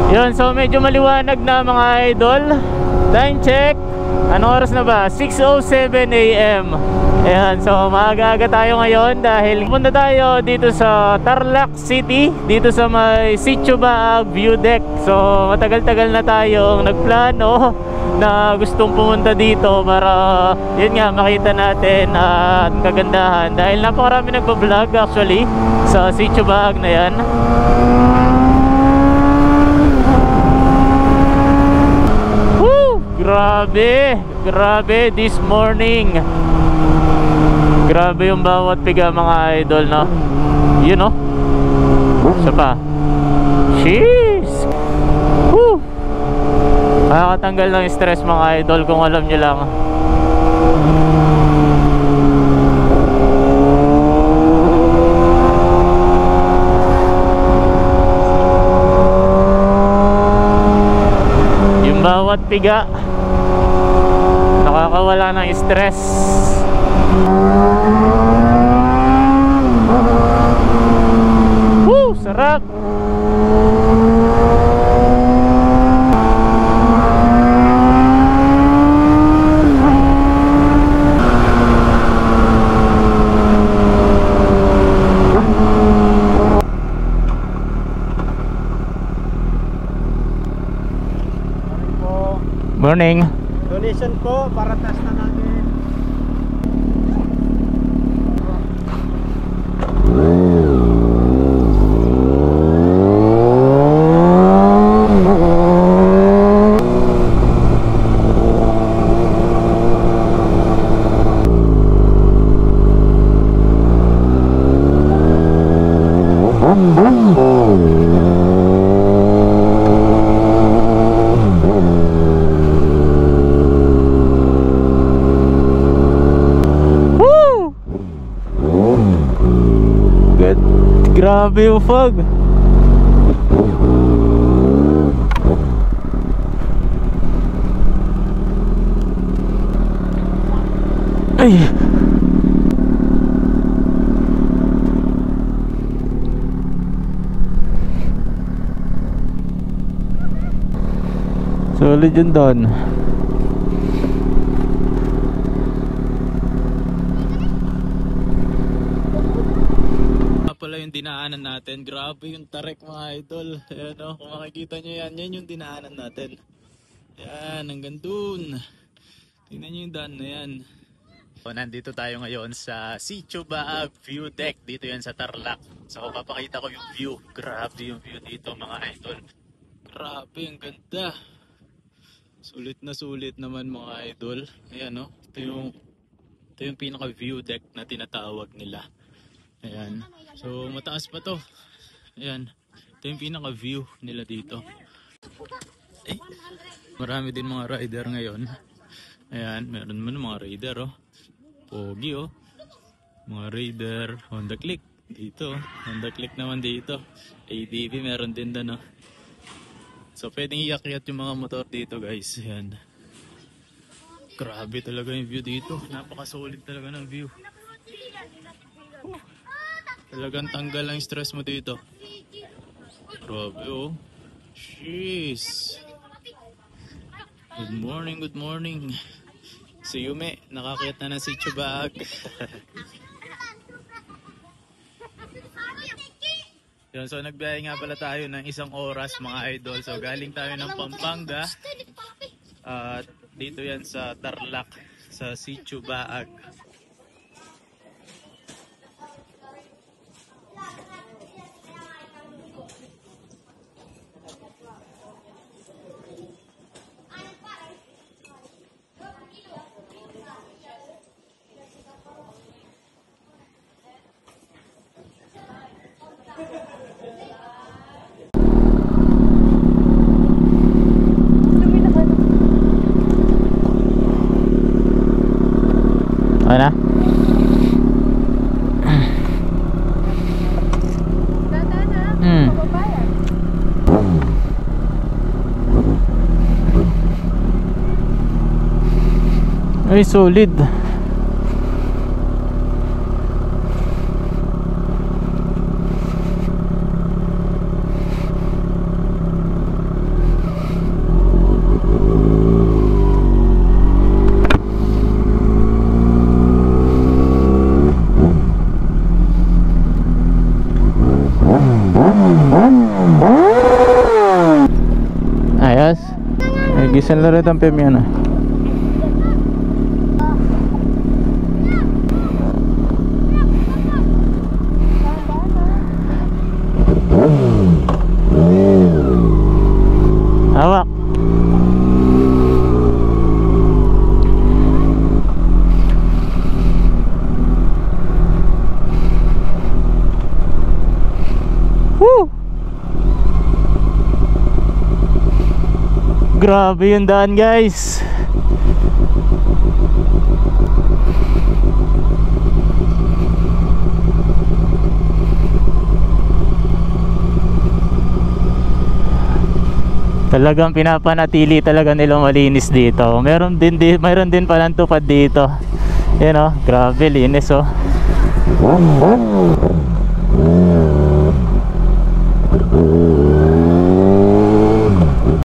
Yun, so medyo maliwanag na mga idol. Time check. Anong oras na ba? 6:07 AM. Ayan, so maaga-aga tayo ngayon dahil pupunta tayo dito sa Tarlac City, dito sa may Sitio Baag View Deck. So matagal-tagal na tayong nagplano na gustong pumunta dito para yun nga makita natin at kagandahan dahil napakarami nagpa-vlog actually sa Sitio Baag na yan. Woo! Grabe this morning. Grabe yung bawat piga mga idol, no? Yun, no? Isa pa. Jeez! Woo! Nakakatanggal ng stress mga idol kung alam nyo lang. Yung bawat piga nakakawala ng stress. Woo! Sarap! Morning. Donation po para taas na natin. Grabe yung fog. Ay. Solid yun doon. Pala yung dinaanan natin. Grabe yung Tarek mga idol. Ayan o, kung makikita nyo yan, yan yung dinaanan natin. Yan, hanggang dun. Tingnan nyo yung daan na yan. So, nandito tayo ngayon sa Sitio Baag View Deck. Dito yan sa Tarlac. So papakita ko yung view. Grabe yung view dito mga idol. Grabe, ang ganda. Sulit na sulit naman mga idol. Ayan o, ito yung pinaka view deck na tinatawag nila. Ayan. So mataas pa to. Ayan. Ito yung pinaka view nila dito. Eh, marami din mga rider ngayon. Ayan. Meron mo mga rider oh. Pogi oh. Mga rider. Honda Click. Dito. Honda Click naman dito. ADV meron din doon oh. So pwedeng iakyat yung mga motor dito guys. Ayan. Grabe talaga yung view dito. Napaka-solid talaga ng view. Talagang tanggal ang stress mo dito. Grabe oh. Jeez. Good morning, good morning. Si Yume, nakakita na ng Sitio Baag. Yun, so nagbiyahe nga pala tayo ng 1 oras mga idol. So galing tayo ng Pampanga. At dito yan sa Tarlac, sa Sitio Baag. Okay na? Ay, solid. San Lorenzo ang PM yan ah. Hawak. Woo! Grabe yung daan, guys. Talagang pinapanatili talaga nila malinis dito. Meron din palang tupad dito. Yan oh, grabe linis oh.